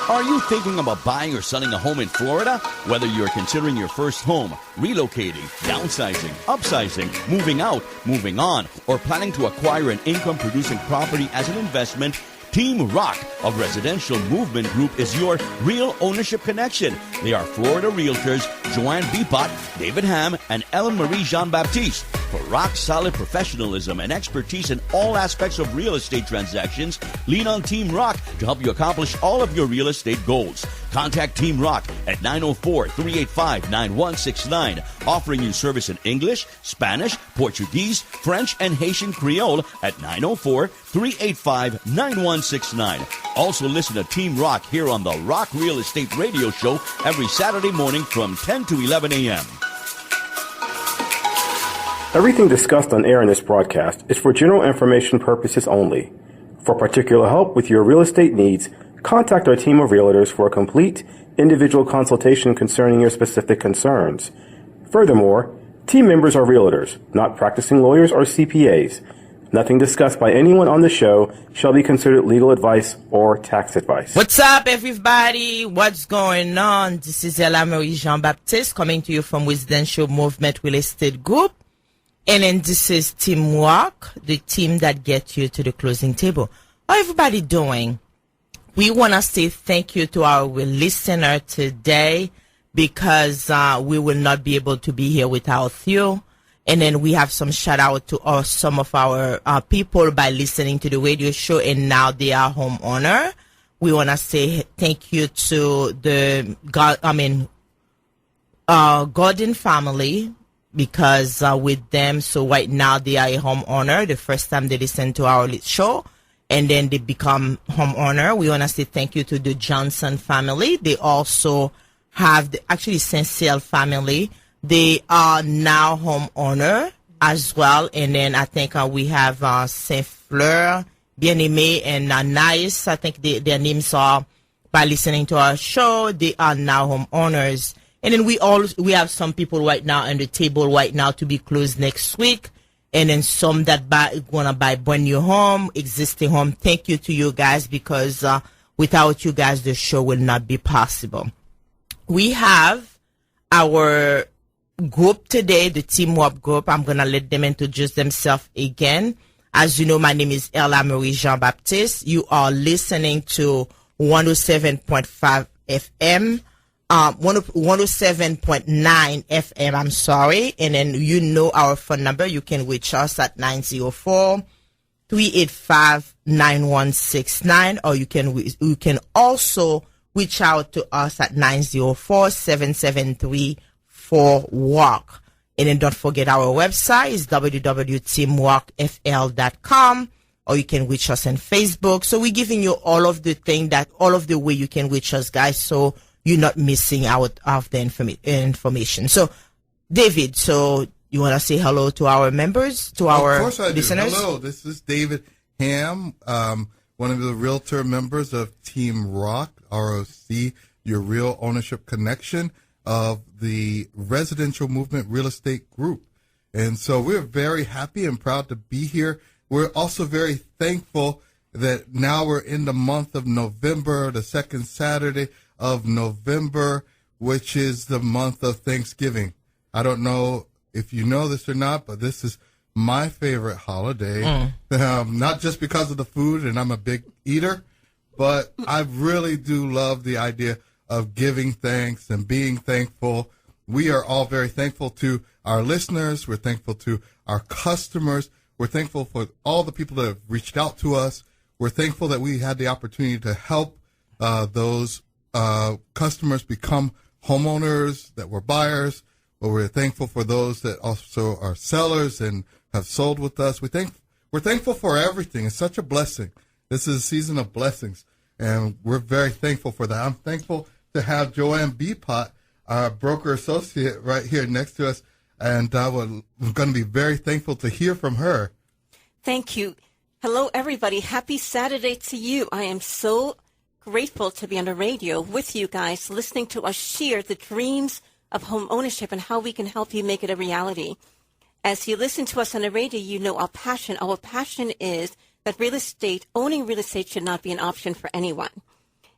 Are you thinking about buying or selling a home in Florida? Whether you're considering your first home, relocating, downsizing, upsizing, moving out, moving on, or planning to acquire an income-producing property as an investment, Team ROC of Residential Movement Group is your real ownership connection. They are Florida realtors Joanne Bipot, David Ham, and Ellen Marie Jean-Baptiste. For rock-solid professionalism and expertise in all aspects of real estate transactions, lean on Team ROC to help you accomplish all of your real estate goals. Contact Team ROC at 904-385-9169, offering you service in English, Spanish, Portuguese, French, and Haitian Creole at 904-385-9169. Also listen to Team ROC here on the Rock Real Estate Radio Show every Saturday morning from 10 to 11 a.m. Everything discussed on air in this broadcast is for general information purposes only. For particular help with your real estate needs, contact our team of realtors for a complete individual consultation concerning your specific concerns. Furthermore, team members are realtors, not practicing lawyers or CPAs. Nothing discussed by anyone on the show shall be considered legal advice or tax advice. What's up, everybody? What's going on? This is Ellen Marie Jean-Baptiste coming to you from Residential Movement Real Estate Group. And then this is Team ROC, the team that gets you to the closing table. How everybody doing? We want to say thank you to our listener today because we will not be able to be here without you. And then we have some shout out to some of our people by listening to the radio show, and now they are homeowner. We want to say thank you to the Gordon family because with them, so right now they are a homeowner. The first time they listen to our show, and then they become homeowner. We want to say thank you to the Johnson family. They also have the Sincere family. They are now homeowner as well. And then I think we have Saint Fleur, Bien-Aimé, and Nice. I think their names are, by listening to our show, they are now homeowners. And then we have some people right now on the table right now to be closed next week. And then some that wanna buy brand new home, existing home. Thank you to you guys because without you guys, the show will not be possible. We have our group today, the Team ROC group. I'm going to let them introduce themselves again. As you know, my name is Ella Marie Jean-Baptiste. You are listening to 107.5 FM, 107.9 FM, I'm sorry. And then you know our phone number. You can reach us at 904-385-9169, or you can also reach out to us at 904-773 for ROC. And then don't forget our website is www.teamrocfl.com, or you can reach us on Facebook. So we're giving you all of the way you can reach us, guys, so you're not missing out of the information. So David, so you want to say hello to our members, to our listeners? Hello, this is David Ham, one of the realtor members of Team ROC, ROC, your real ownership connection of the Residential Movement Real Estate Group. And so we're very happy and proud to be here. We're also very thankful that now we're in the month of November, the second Saturday of November, which is the month of Thanksgiving. I don't know if you know this or not, but this is my favorite holiday, not just because of the food, and I'm a big eater, but I really do love the idea of giving thanks and being thankful. We are all very thankful to our listeners. We're thankful to our customers. We're thankful for all the people that have reached out to us. We're thankful that we had the opportunity to help those customers become homeowners that were buyers. But we're thankful for those that also are sellers and have sold with us. We're thankful for everything. It's such a blessing. This is a season of blessings, and we're very thankful for that. I'm thankful to have Joanne Bipot, our broker associate, right here next to us, and we're going to be very thankful to hear from her. Thank you. Hello, everybody. Happy Saturday to you. I am so grateful to be on the radio with you guys, listening to us share the dreams of home ownership and how we can help you make it a reality. As you listen to us on the radio, you know our passion. Our passion is that owning real estate should not be an option for anyone.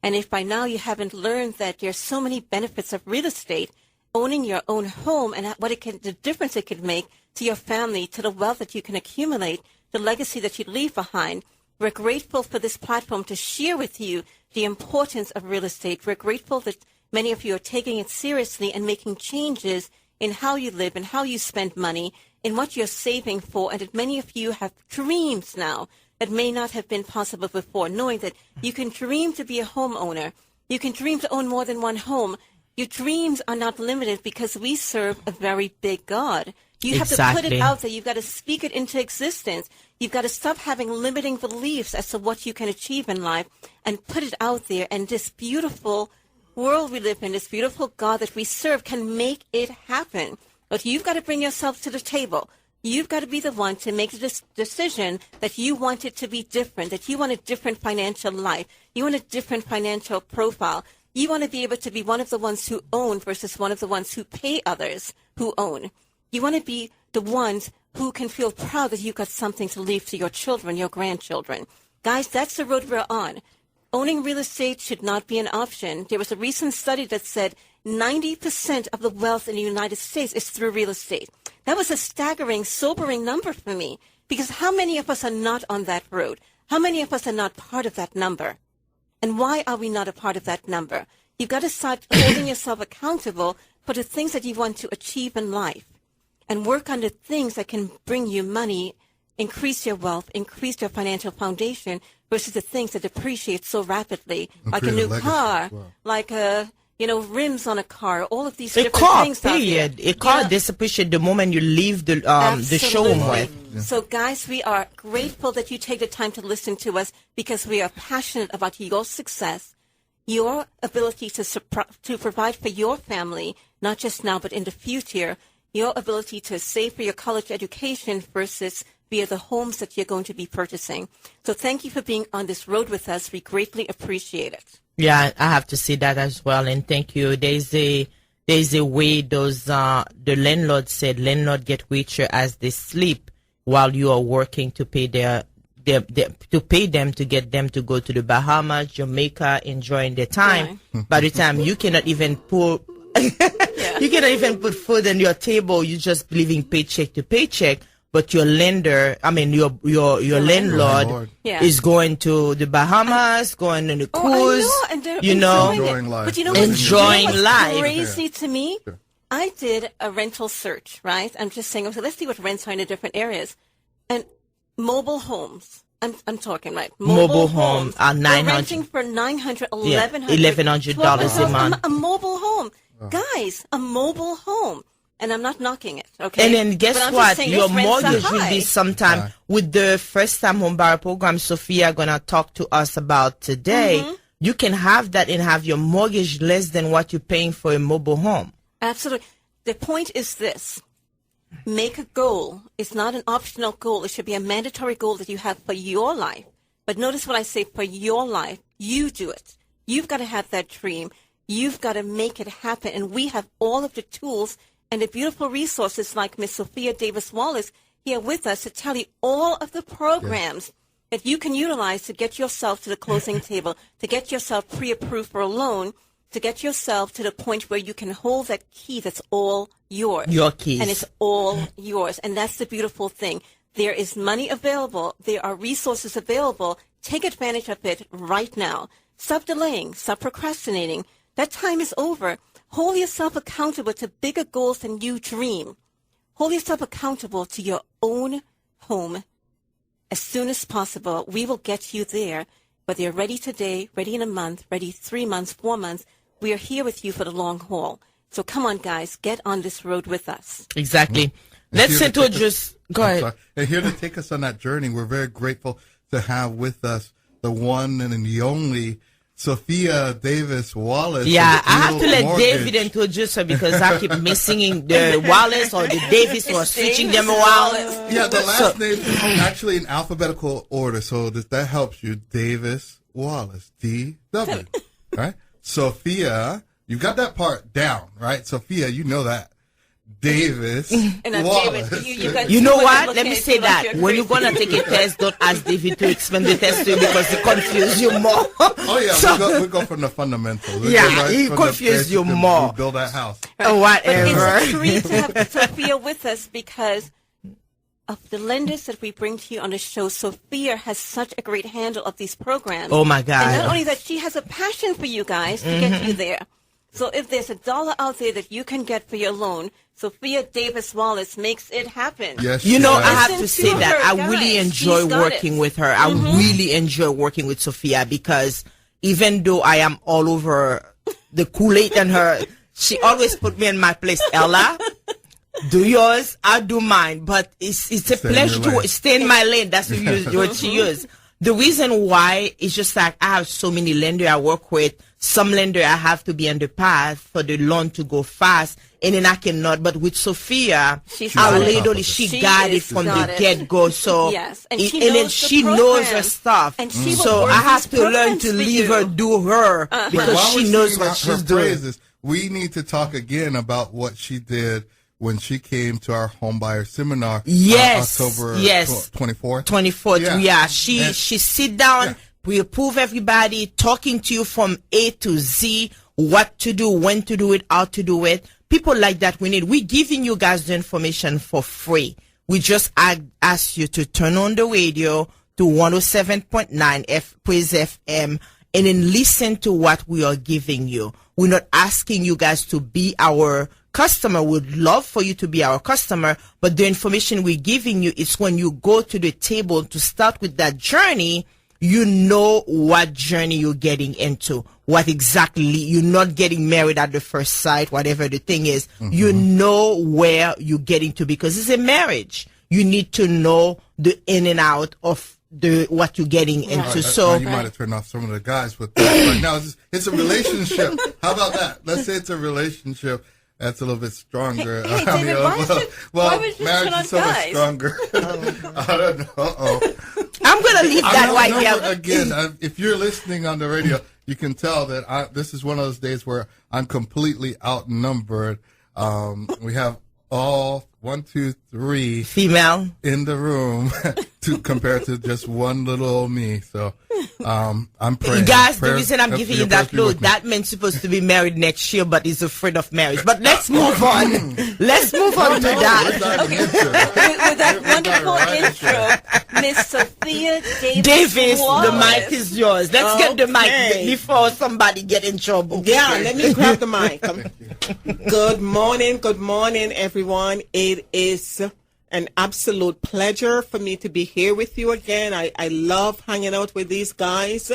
And if by now you haven't learned that there's so many benefits of real estate, owning your own home and the difference it could make to your family, to the wealth that you can accumulate, the legacy that you leave behind, we're grateful for this platform to share with you the importance of real estate. We're grateful that many of you are taking it seriously and making changes in how you live and how you spend money, in what you're saving for, and that many of you have dreams now that may not have been possible before, knowing that you can dream to be a homeowner. You can dream to own more than one home. Your dreams are not limited because we serve a very big God. You have to put it out there. You've got to speak it into existence. You've got to stop having limiting beliefs as to what you can achieve in life and put it out there. And this beautiful world we live in, this beautiful God that we serve can make it happen. But you've got to bring yourself to the table. You've got to be the one to make this decision that you want it to be different, that you want a different financial life. You want a different financial profile. You want to be able to be one of the ones who own versus one of the ones who pay others who own. You want to be the ones who can feel proud that you've got something to leave to your children, your grandchildren. Guys, that's the road we're on. Owning real estate should not be an option. There was a recent study that said 90% of the wealth in the United States is through real estate. That was a staggering, sobering number for me, because how many of us are not on that road? How many of us are not part of that number? And why are we not a part of that number? You've got to start holding yourself accountable for the things that you want to achieve in life and work on the things that can bring you money, increase your wealth, increase your financial foundation versus the things that depreciate so rapidly, like a new car, like rims on a car, all of these different things. A car disappreciates the moment you leave the showroom with. Yeah. So, guys, we are grateful that you take the time to listen to us because we are passionate about your success, your ability to provide for your family, not just now but in the future, your ability to save for your college education versus via the homes that you're going to be purchasing. So thank you for being on this road with us. We greatly appreciate it. Yeah, I have to say that as well, and thank you. There's a way the landlord said landlord get richer as they sleep while you are working to pay to pay them to get them to go to the Bahamas, Jamaica, enjoying their time. Right. By the time you cannot even put you cannot even put food on your table, you're just living paycheck to paycheck. But your lender, your landlord is going to the Bahamas, going on a cruise, enjoying life. But enjoying life. Crazy to me. Sure. I did a rental search, right? I'm just saying, let's see what rents are in the different areas. And mobile homes, I'm talking, right? Mobile homes are $900. Renting for $900, $1,100 a month. A mobile home. Oh. Guys, a mobile home. And I'm not knocking it, okay? And then guess what? Your mortgage will be sometime with the first-time home buyer program Sophia going to talk to us about today. Mm-hmm. You can have that and have your mortgage less than what you're paying for a mobile home. Absolutely. The point is this. Make a goal. It's not an optional goal. It should be a mandatory goal that you have for your life. But notice what I say, for your life. You do it. You've got to have that dream. You've got to make it happen. And we have all of the tools and the beautiful resources like Miss Sophia Davis-Wallace here with us to tell you all of the programs that you can utilize to get yourself to the closing table, to get yourself pre-approved for a loan, to get yourself to the point where you can hold that key that's all yours. Your keys. And it's all yours. And that's the beautiful thing. There is money available. There are resources available. Take advantage of it right now. Stop delaying. Stop procrastinating. That time is over. Hold yourself accountable to bigger goals than you dream. Hold yourself accountable to your own home as soon as possible. We will get you there, whether you're ready today, ready in a month, ready 3 months, 4 months. We are here with you for the long haul. So come on, guys, get on this road with us. Exactly. Let's introduce. Go ahead. And here to take us on that journey, we're very grateful to have with us the one and the only Sophia Davis-Wallace. Yeah, I have to let David introduce her because I keep missing the Wallace or the Davis or switching them around. Yeah, the last name is actually in alphabetical order, so that helps you. Davis-Wallace, D-W, right? Sophia, you got that part down, right? Sophia, you know that. Davis. And Wallace. David, you guys You know are what? looking Let me at say you like that. you're When you're crazy. going to take a test, don't ask David to explain the test to you because it confuse you more. Oh yeah, So- we go from the fundamentals. We Yeah, go he from the confused basics you and more. we build that house. Or whatever. But it's a treat to have Sophia with us because of the lenders that we bring to you on the show. Sophia has such a great handle of these programs. Oh, my God. And not only that, she has a passion for you guys to get you there. So if there's $1 out there that you can get for your loan, Sophia Davis Wallace makes it happen. Yes, You she know, does. I have to Listen say to that her, I really guys. enjoy She's got working it. with her. I really enjoy working with Sophia because even though I am all over the Kool-Aid and her, she always put me in my place. Ella, do yours, I do mine. But it's a Stay in pleasure your lane. to stay in my lane. That's what she used. The reason why is just like I have so many lenders I work with. Some lender I have to be on the path for the loan to go fast, and then I cannot. But with Sophia, She's I got it. literally she She got it is from got the it. get go. So Yes, and she then knows the she knows her program. stuff. And she will so work I have these to learn programs to for leave you. her do her But because while she we're knows seeing what her she's doing. phrases, we need to talk again about what she did when she came to our homebuyer seminar. Yes, October yes. 24th. 24th, yeah. She And- sit down, Yeah. we approve everybody, talking to you from A to Z, what to do, when to do it, how to do it. People like that we need. We're giving you guys the information for free. We just ask you to turn on the radio to 107.9 Praise FM and then listen to what we are giving you. We're not asking you guys to be our customer. Would love for you to be our customer, but the information we're giving you is when you go to the table to start with that journey, you know what journey you're getting into, what exactly you're not getting married at the first sight, whatever the thing is. You know where you're getting to because it's a marriage. You need to know the in and out of the what you're getting into. So you might have turned off some of the guys with that. But now it's a relationship. How about that? Let's say it's a relationip. That's a little bit stronger. Hey, David, why would you marriage turn on is so much guys? stronger. I don't know. Uh-oh. I'm gonna leave that I right know, there. again, if you're listening on the radio, you can tell that this is one of those days where I'm completely outnumbered. We have all 1, 2, 3 Female. in the room compared to just one little old me. So I'm praying. Guys, the Prayers- reason I'm giving you your that prayers be load, with me. that man's supposed to be married next year, but he's afraid of marriage. But let's move on. Let's move on to that. With that wonderful intro, Miss Sophia Davis, Wallace. the mic is yours. Let's get the mic Okay. before somebody get in trouble. Yeah, let me grab the mic. Good morning, everyone. It is an absolute pleasure for me to be here with you again. I love hanging out with these guys.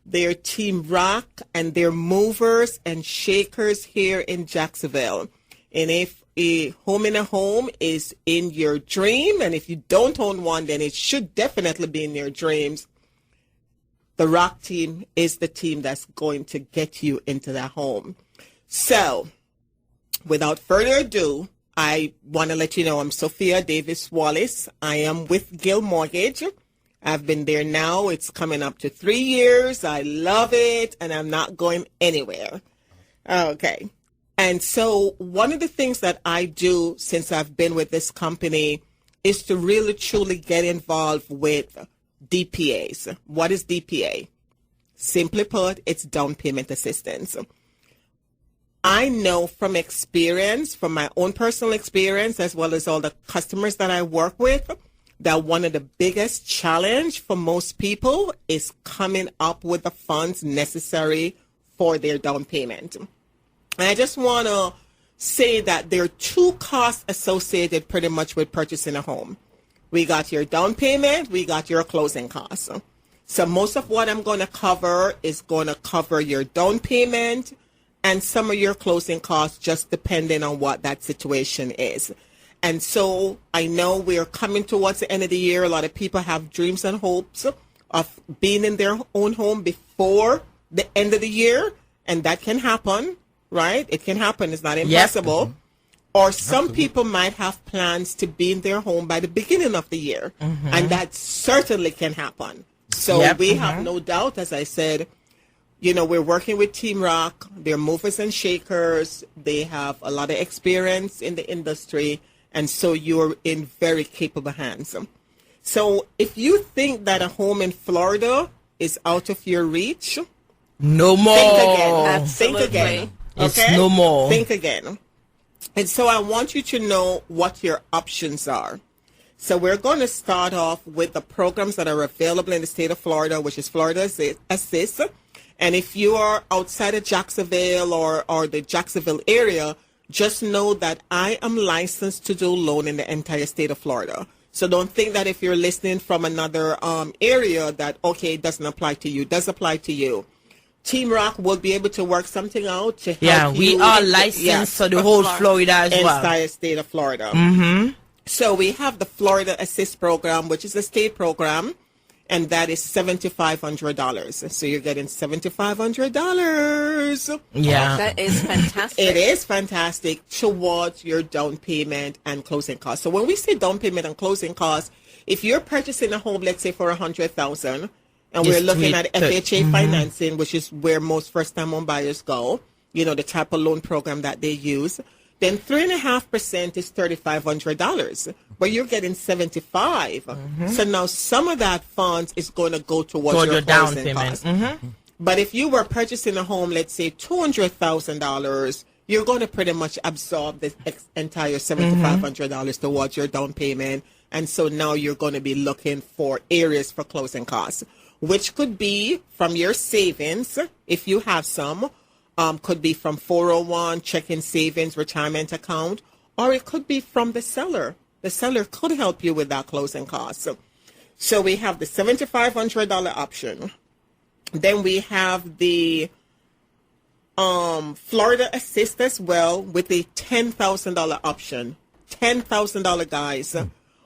They're Team ROC, and they're movers and shakers here in Jacksonville. And if a home in a home is in your dream, and if you don't own one, then it should definitely be in your dreams. The ROC team is the team that's going to get you into that home. So, without further ado, I want to let you know I'm Sophia Davis Wallace. I am with Gill Mortgage. I've been there now. It's coming up to 3 years. I love it, and I'm not going anywhere. Okay. And so one of the things that I do since I've been with this company is to really, truly get involved with DPAs. What is DPA? Simply put, it's down payment assistance. I know from experience, from my own personal experience, as well as all the customers that I work with, that one of the biggest challenge for most people is coming up with the funds necessary for their down payment. And I just want to say that there are two costs associated pretty much with purchasing a home. We got your down payment, we got your closing costs. So most of what I'm going to cover is going to cover your down payment and some of your closing costs, just depending on what that situation is. And so I know we're coming towards the end of the year. A lot of people have dreams and hopes of being in their own home before the end of the year, and that can happen, right? It can happen. It's not impossible. Or some people might have plans to be in their home by the beginning of the year, and that certainly can happen. So we have no doubt, as I said, we're working with Team Rock. They're movers and shakers. They have a lot of experience in the industry. And so you're in very capable hands. So if you think that a home in Florida is out of your reach, no more. think again. Absolutely. Think again. It's Okay? no more. Think again. And so I want you to know what your options are. So we're going to start off with the programs that are available in the state of Florida, which is Florida Assist. And if you are outside of Jacksonville or the Jacksonville area, just know that I am licensed to do loan in the entire state of Florida. So don't think that if you're listening from another area that, okay, it doesn't apply to you. It does apply to you. Team Rock will be able to work something out to help you. Yeah, we are licensed for the whole Florida as well. Entire state of Florida. Mm-hmm. So we have the Florida Assist program, which is a state program, and that is $7,500. So you're getting $7,500. Yeah. That is fantastic. It is fantastic towards your down payment and closing costs. So when we say down payment and closing costs, if you're purchasing a home, let's say for $100,000, and we're looking at FHA financing, which is where most first-time home buyers go, the type of loan program that they use, then 3.5% is $3,500, but you're getting $75,000. So now some of that funds is going to go towards your down closing payment. costs. But if you were purchasing a home, let's say $200,000, you're going to pretty much absorb the entire $7,500 towards your down payment. And so now you're going to be looking for areas for closing costs, which could be from your savings, if you have some, could be from 401, checking savings, retirement account, or it could be from the seller. The seller could help you with that closing costs. So we have the $7,500 option. Then we have the Florida Assist as well with the $10,000 option. $10,000, guys.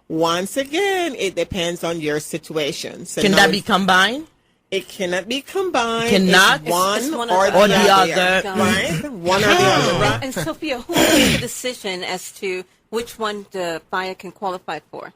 Once again, it depends on your situation. So Can that be combined? It cannot be combined. Cannot? It's one It's one or or the the other. other. Right? One or the other. Right? And Sophia, who will make the decision as to which one the buyer can qualify for?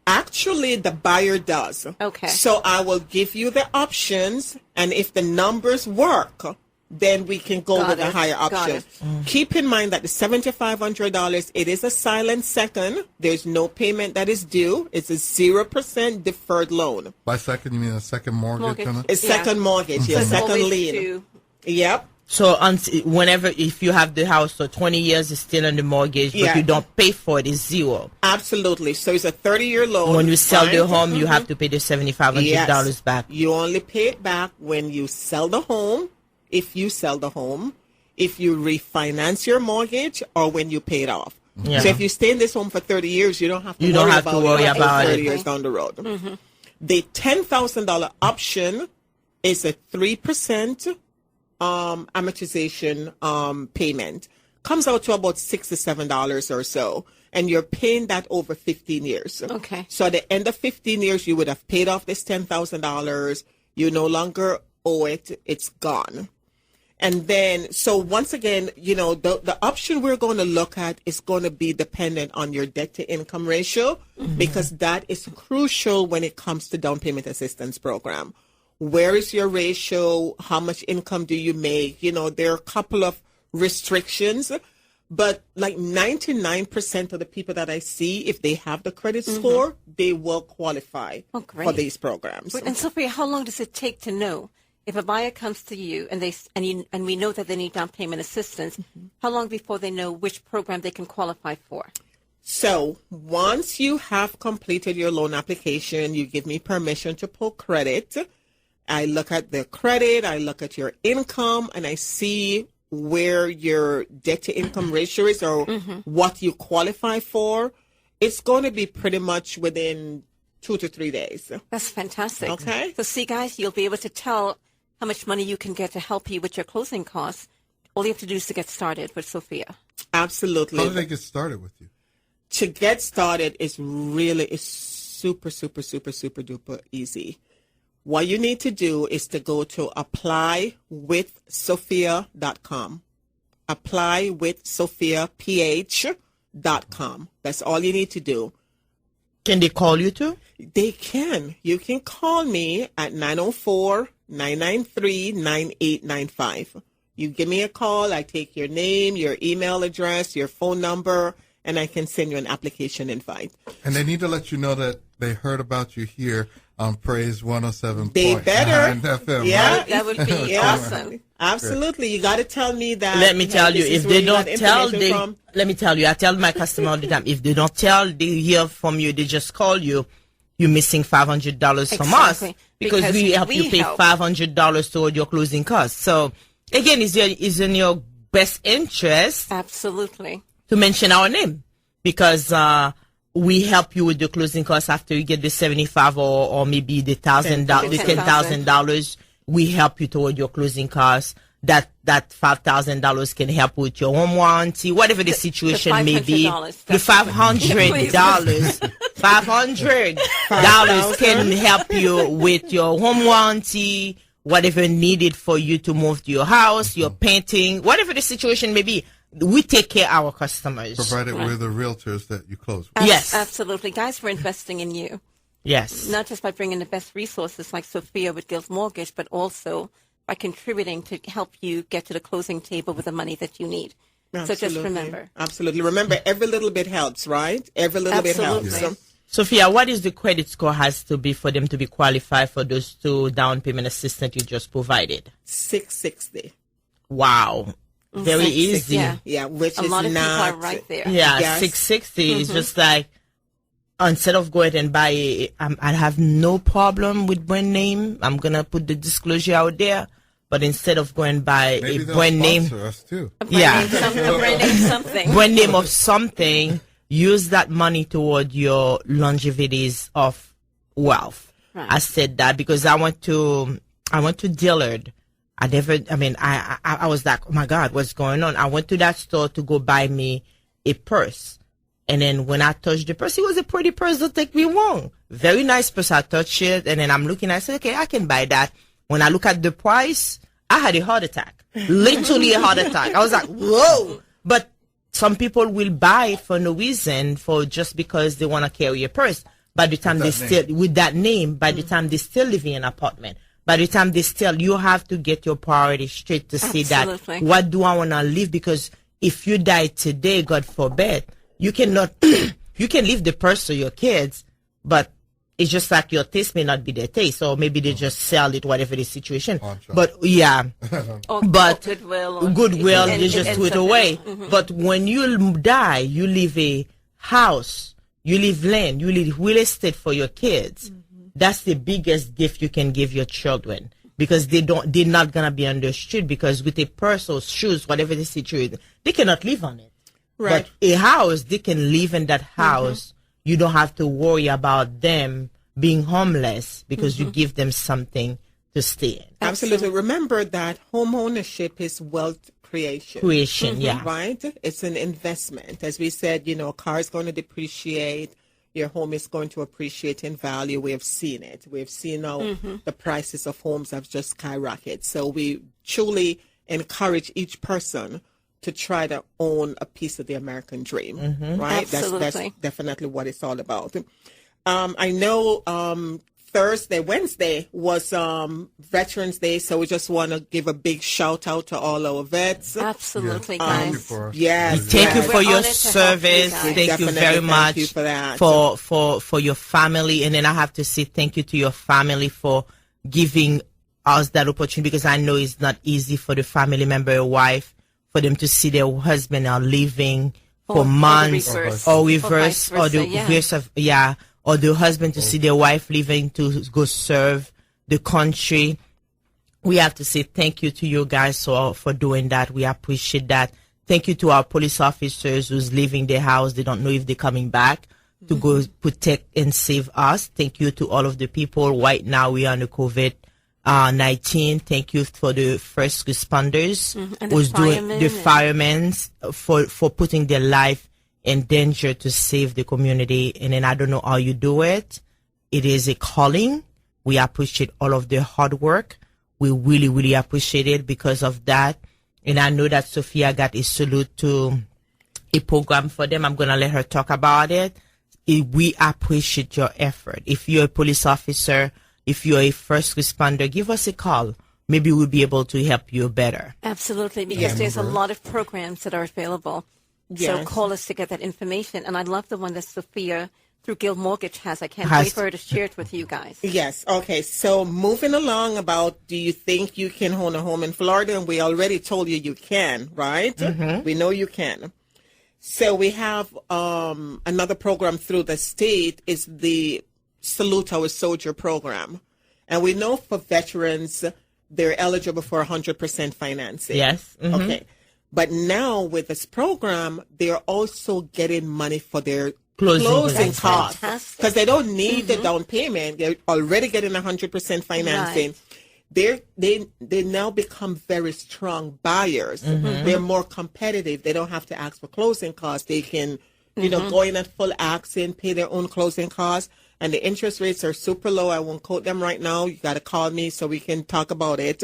Actually, the buyer does. Okay. So I will give you the options, and if the numbers work, then we can go Got with it. a higher Got option. it. Keep in mind that the $7,500, it is a silent second. There's no payment that is due. It's a 0% deferred loan. By second, you mean a second mortgage? Kind of? A second mortgage, So a it's second always lien. to- Yep. So if you have the house for 20 years, it's still on the mortgage, but Yeah. you don't pay for it, it's zero. Absolutely. So it's a 30-year loan. When you sell the right? home, you have to pay the $7,500 back. You only pay it back when you sell the home, if you sell the home, if you refinance your mortgage, or when you pay it off. Yeah. So if you stay in this home for 30 years, you don't have to You worry don't have to about worry it about 30 it. years down the road. The $10,000 option is a 3% amortization payment. Comes out to about $6 to $7 or so. And you're paying that over 15 years. Okay. So at the end of 15 years, you would have paid off this $10,000. You no longer owe it. It's gone. And then, so once again, the option we're going to look at is going to be dependent on your debt to income ratio, because that is crucial when it comes to down payment assistance program. Where is your ratio? How much income do you make? There are a couple of restrictions, but like 99% of the people that I see, if they have the credit score, they will qualify Oh, great. for these programs. And Sophia, how long does it take to know if a buyer comes to you and we know that they need down payment assistance? How long before they know which program they can qualify for? So once you have completed your loan application, you give me permission to pull credit. I look at the credit, I look at your income, and I see where your debt to income ratio is, or what you qualify for. It's going to be pretty much within 2 to 3 days. That's fantastic. Okay. So see, guys, you'll be able to tell how much money you can get to help you with your closing costs. All you have to do is to get started with Sophia. Absolutely. How did they get started with you? To get started is super, super, super, super duper easy. What you need to do is to go to applywithsophia.com. Applywithsophiaph.com. That's all you need to do. Can they call you too? They can. You can call me at 993-9895. You give me a call. I take your name, your email address, your phone number, and I can send you an application invite. And they need to let you know that they heard about you here on Praise 107.9 They better. FM. Yeah. Right? That would be awesome. Absolutely. You got to tell me that. Let me tell you, this if is where they you got don't tell, information from. let me tell you, I tell my customer all the time, if they don't tell, they hear from you, they just call you, you're missing $500 from us Exactly. because Because we help we you pay help. $500 toward your closing costs. So again, it's in your best interest Absolutely. to mention our name because we help you with the closing costs after you get the $75 or maybe the $1,000, the $10,000. We help you toward your closing costs. That $5,000 can help with your home warranty, whatever the situation may be. $500, The $500, $500 can help you with your home warranty, whatever needed for you to move to your house, your painting, whatever the situation may be. We take care of our customers. Provided we're the realtors that you close with. Yes. Absolutely. Guys, we're investing in you. Yes. Not just by bringing the best resources like Sophia with Guild Mortgage, but also by contributing to help you get to the closing table with the money that you need. So just remember. Absolutely. Remember, every little bit helps, right? Every little bit helps. Absolutely. Sophia, what is the credit score has to be for them to be qualified for those two down payment assistance you just provided? 660. Wow. Very easy. Yeah, which A is lot of people not are right there. Yeah, Yes. 660 is just like, instead of going and buy I have no problem with brand name. I'm going to put the disclosure out there. But instead of going buy Maybe a they'll brand name, sponsor us too. A brand name something. brand name of something, use that money toward your longevities of wealth. Right. I said that because I went to Dillard. I was like, oh my God, what's going on? I went to that store to go buy me a purse. And then when I touched the purse, it was a pretty purse, don't take me wrong. Very nice purse. I touched it and then I'm looking, I said, okay, I can buy that. When I look at the price, I had a heart attack. Literally a heart attack. I was like, whoa. But some people will buy it for no reason, for just because they want to carry a purse. By the time with that name, by the time they still live in an apartment, by the time they still, you have to get your priorities straight to see that, what do I want to leave? Because if you die today, God forbid, you cannot, you can leave the purse to your kids, but it's just like your taste may not be their taste, or maybe they just sell it, whatever the situation. But yeah, but goodwill, they just threw it away. But when you die, you leave a house, you leave land, you leave real estate for your kids. That's the biggest gift you can give your children, because they're not gonna be understood, because with a purse or shoes, whatever the situation, they cannot live on it. Right. But a house, they can live in that house. You don't have to worry about them being homeless because you give them something to stay in. Absolutely. Remember that home ownership is wealth creation. Yeah. Right? It's an investment. As we said, a car is going to depreciate. Your home is going to appreciate in value. We have seen it. We have seen how the prices of homes have just skyrocketed. So we truly encourage each person to try to own a piece of the American dream, right? Absolutely. That's definitely what it's all about. I know Wednesday was Veterans Day, so we just want to give a big shout out to all our vets. Absolutely, Thank you guys. for us. Yes, Thank you yes. for We're your honored to help service. you guys. Thank you Definitely very thank much you for that. for your family. And then I have to say thank you to your family for giving us that opportunity, because I know it's not easy for the family member or wife for them to see their husband are living for months, or reverse, or the reverse of, or the husband to see their wife leaving to go serve the country. We have to say thank you to you guys for doing that. We appreciate that. Thank you to our police officers who's leaving their house. They don't know if they're coming back to go protect and save us. Thank you to all of the people. Right now we are on the COVID-19. Thank you for the first responders and who's doing the firemen for putting their life in danger to save the community. And then I don't know how you do it. It is a calling. We appreciate all of their hard work. We really, really appreciate it because of that. And I know that Sophia got a salute to a program for them. I'm going to let her talk about it. We appreciate your effort. If you're a police officer, if you're a first responder, give us a call. Maybe we'll be able to help you better. Absolutely, because there's a lot of programs that are available. So call us to get that information. And I love the one that Sophia through Guild Mortgage has. I can't wait for her to share it with you guys. Yes. Okay. So moving along about, do you think you can own a home in Florida? And we already told you can, right? We know you can. So we have another program through the state is the Salute Our Soldier program. And we know for veterans, they're eligible for 100% financing. Yes. Okay. But now with this program, they're also getting money for their closing costs because they don't need the down payment. They're already getting 100% financing. Right. They now become very strong buyers. They're more competitive. They don't have to ask for closing costs. They can, you know, go in at full accent, pay their own closing costs. And the interest rates are super low. I won't quote them right now. You got to call me so we can talk about it.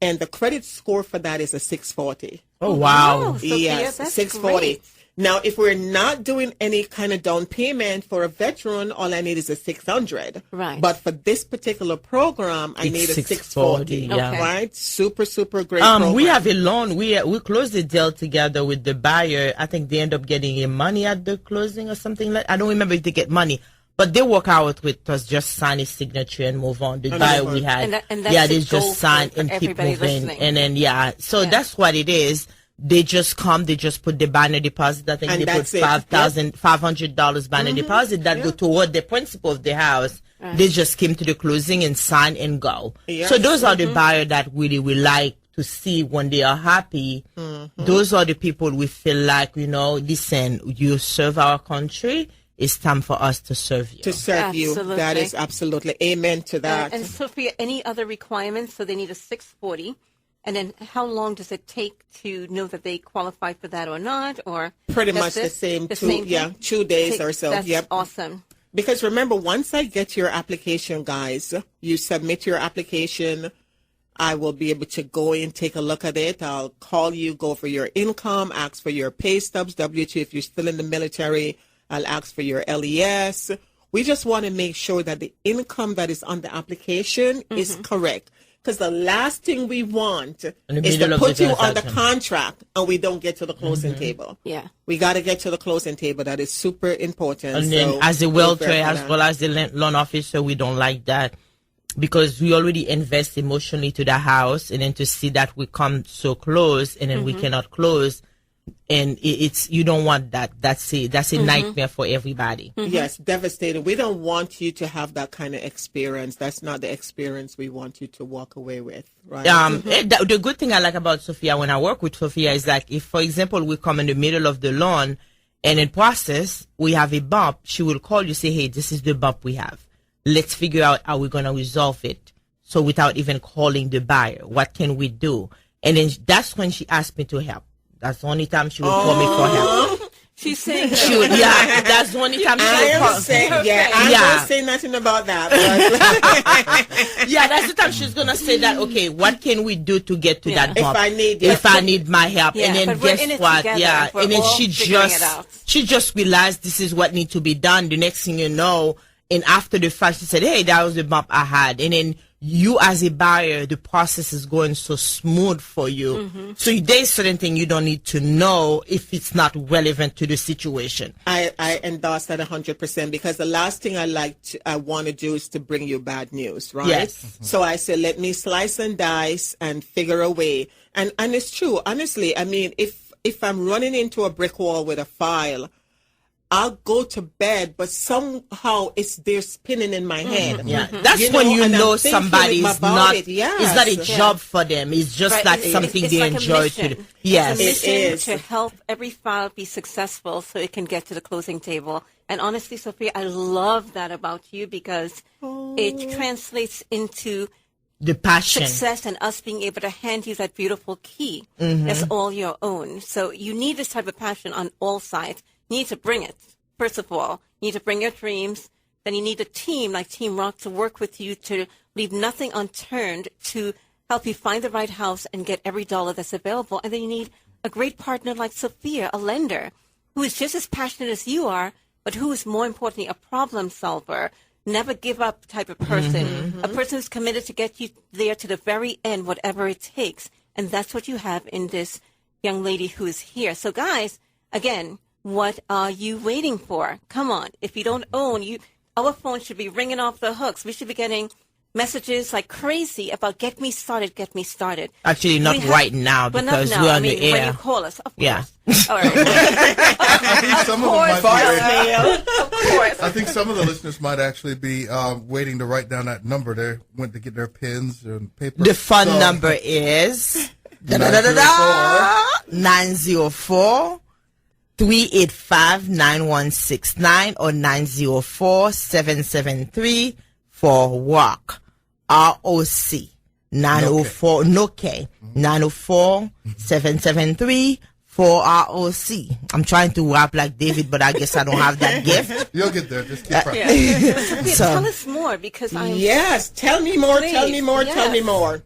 And the credit score for that is a 640. Oh, wow. Yes, 640. Great. Now, if we're not doing any kind of down payment for a veteran, all I need is a 600. Right. But for this particular program, I need a 640. Yeah. Okay. Right? Super, super great program. We have a loan. We closed the deal together with the buyer. I think they end up getting money at the closing or something like. I don't remember if they get money. But they work out with us, just sign his signature and move on. The guy we had, and that's they just sign and keep moving. Listening. And then, so that's what it is. They just come, they just put the banner deposit. I think and they put $500 banner deposit that go toward the principal of the house. Right. They just came to the closing and sign and go. Yes. So those are the buyers that really we like to see when they are happy. Those are the people we feel like, you know, listen, you serve our country. It's time for us to serve you. To serve you. That is absolutely. Amen to that. And Sophia, any other requirements? So they need a 640. And then how long does it take to know that they qualify for that or not? Or pretty much the same 2 days or so. That's awesome. Because remember, once I get your application, guys, you submit your application. I will be able to go in, take a look at it. I'll call you, go for your income, ask for your pay stubs, W-2 if you're still in the military. I'll ask for your LES. We just want to make sure that the income that is on the application is correct. Because the last thing we want is to put you on the contract and we don't get to the closing table. Yeah. We got to get to the closing table. That is super important. And then as a realtor, as well as the loan officer, we don't like that because we already invest emotionally to the house, and then to see that we come so close and then we cannot close. And it's you don't want that. That's a nightmare for everybody. Yes, devastating. We don't want you to have that kind of experience. That's not the experience we want you to walk away with, right? The good thing I like about Sophia when I work with Sophia is like if, for example, we come in the middle of the loan and in process we have a bump, she will call you, say, hey, this is the bump we have. Let's figure out how we're gonna resolve it. So without even calling the buyer, what can we do? And then that's when she asked me to help. That's the only time she would call me for help. She's saying that's the only time she would call me. I'm not saying nothing about that. But that's the time she's gonna say that. Okay, what can we do to get to that bump? If I need my help, and then guess what? And then she just realized this is what needs to be done. The next thing you know, and after the fact, she said, "Hey, that was the bump I had," and then. You as a buyer, the process is going so smooth for you. So there's certain thing you don't need to know if it's not relevant to the situation. I endorse that 100% because the last thing I want to do is to bring you bad news, right? Yes. So I said, let me slice and dice and figure a way. And it's true. Honestly, I mean, if I'm running into a brick wall with a file, I'll go to bed, but somehow they're spinning in my head. That's when you know somebody's not. It's not a job for them. It's just like something they enjoy to do. Yes, it's a mission to help every file be successful so it can get to the closing table. And honestly, Sophia, I love that about you because it translates into the passion, success, and us being able to hand you that beautiful key that's all your own. So you need this type of passion on all sides. You need to bring it. First of all, you need to bring your dreams. Then you need a team like Team ROC to work with you to leave nothing unturned to help you find the right house and get every dollar that's available. And then you need a great partner like Sophia, a lender, who is just as passionate as you are, but who is more importantly a problem solver, never give up type of person, a person who's committed to get you there to the very end, whatever it takes. And that's what you have in this young lady who is here. So guys, again, what are you waiting for? Come on. If you don't own, our phone should be ringing off the hooks. We should be getting messages like crazy about get me started, get me started. Actually, not right now because we're on the air. When you call us, of course. Yeah. All right. I think some of them might be Of course. I think some of the listeners might actually be waiting to write down that number. They went to get their pens and paper. The phone number is 904 385-9169 or 904-773 for ROC. ROC. 904 NOK. 904-773 for ROC. I'm trying to rap like David, but I guess I don't have that gift. You'll get there. Just keep practicing. Tell us more because I'm. Yes, tell me more, Please. tell me more, Yes. tell me more.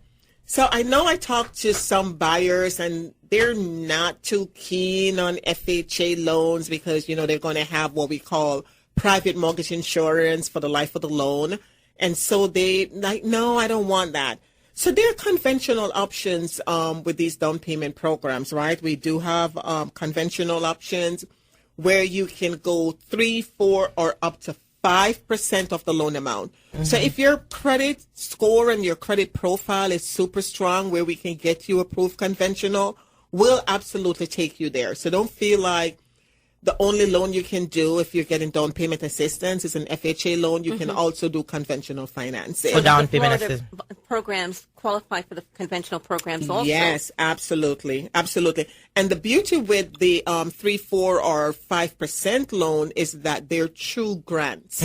So I know I talked to some buyers and they're not too keen on FHA loans because, they're going to have what we call private mortgage insurance for the life of the loan. And so they like, no, I don't want that. So there are conventional options with these down payment programs, right? We do have conventional options where you can go 3, 4, or up to 5% of the loan amount. So if your credit score and your credit profile is super strong where we can get you approved conventional, we'll absolutely take you there. So don't feel like the only loan you can do if you're getting down payment assistance is an FHA loan. You can also do conventional financing. For down payment Florida assistance. programs qualify for the conventional programs also. Yes, absolutely. Absolutely. And the beauty with the 3, 4, or 5% loan is that they're true grants.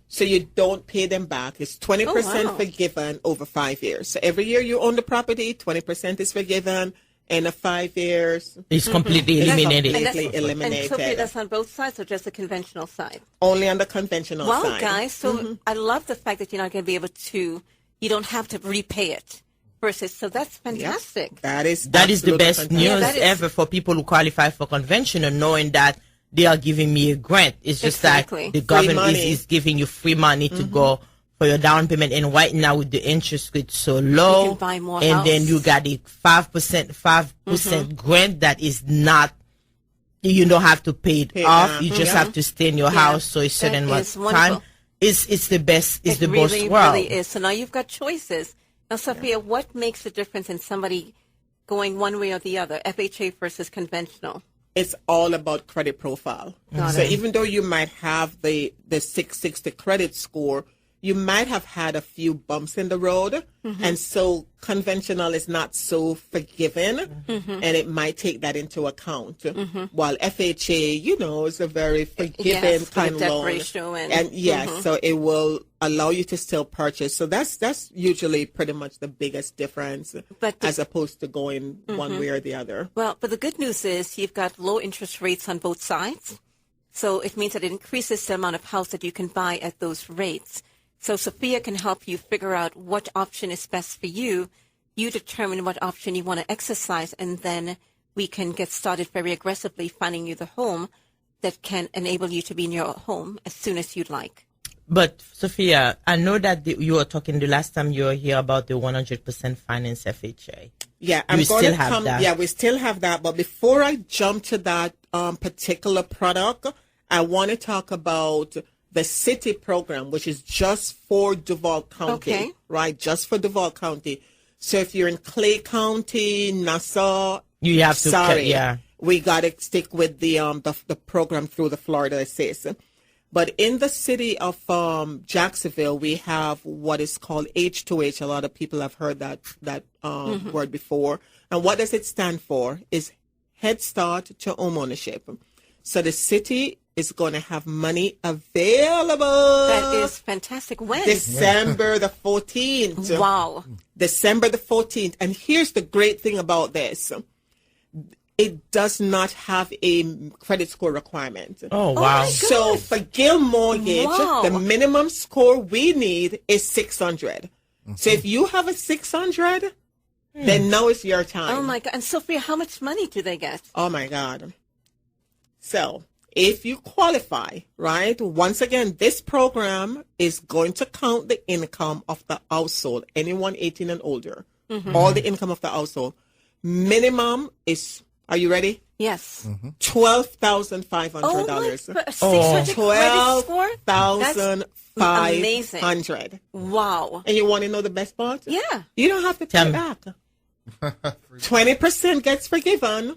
So you don't pay them back. It's 20% forgiven over 5 years. So every year you own the property, 20% is forgiven. In 5 years, It's completely eliminated. completely And eliminated. Sophia, that's on both sides or just the conventional side? Only on the conventional Well, side. guys, so I love the fact that you're not going to be able to, you don't have to repay it versus, so that's fantastic. That is That is the absolutely best fantastic. news that is- ever for people who qualify for conventional, knowing that they are giving me a grant. It's just Exactly. like the Free government money. is giving you free money to go for your down payment. And right now with the interest rate so low, You can buy more and then house. you got the 5% grant that is not, you don't have to pay it off. You just have to stay in your house. So a certain That is amount of time. wonderful. It's the best. It's the really, most world. really is. So now you've got choices. Now, Sophia, what makes the difference in somebody going one way or the other, FHA versus conventional? It's all about credit profile. So even though you might have the 660 credit score, you might have had a few bumps in the road. And so conventional is not so forgiving, and it might take that into account. While FHA, is a very forgiving Yes, for the kind of debt loan. ratio and- yes, so it will allow you to still purchase. So that's usually pretty much the biggest difference But the- as opposed to going one way or the other. Well, but the good news is you've got low interest rates on both sides. So it means that it increases the amount of house that you can buy at those rates. So Sophia can help you figure out what option is best for you. You determine what option you want to exercise, and then we can get started very aggressively finding you the home that can enable you to be in your home as soon as you'd like. But Sophia, I know that you were talking the last time you were here about the 100% finance FHA. Yeah, You I'm still going to have come. that. Yeah, we still have that. But before I jump to that particular product, I want to talk about the city program, which is just for Duval County, Okay. right? Just for Duval County. So if you're in Clay County, Nassau, You have to, sorry, yeah. we got to stick with the program through the Florida Assist. But in the city of Jacksonville, we have what is called H2H. A lot of people have heard that word before. And what does it stand for? Is Head Start to Homeownership. So the city is going to have money available. That is fantastic. When? December the 14th. Wow. December the 14th. And here's the great thing about this. It does not have a credit score requirement. Oh, wow. my So for Gill Mortgage, Wow. the minimum score we need is 600. So if you have a 600, then now is your time. Oh, my God. And Sophia, how much money do they get? Oh my God. So if you qualify, right? Once again, this program is going to count the income of the household, anyone 18 and older, all the income of the household. Minimum is, are you ready? Yes. $12,500. Oh, $12,500. Wow. And you want to know the best part? Yeah. You don't have to pay back. 20% gets forgiven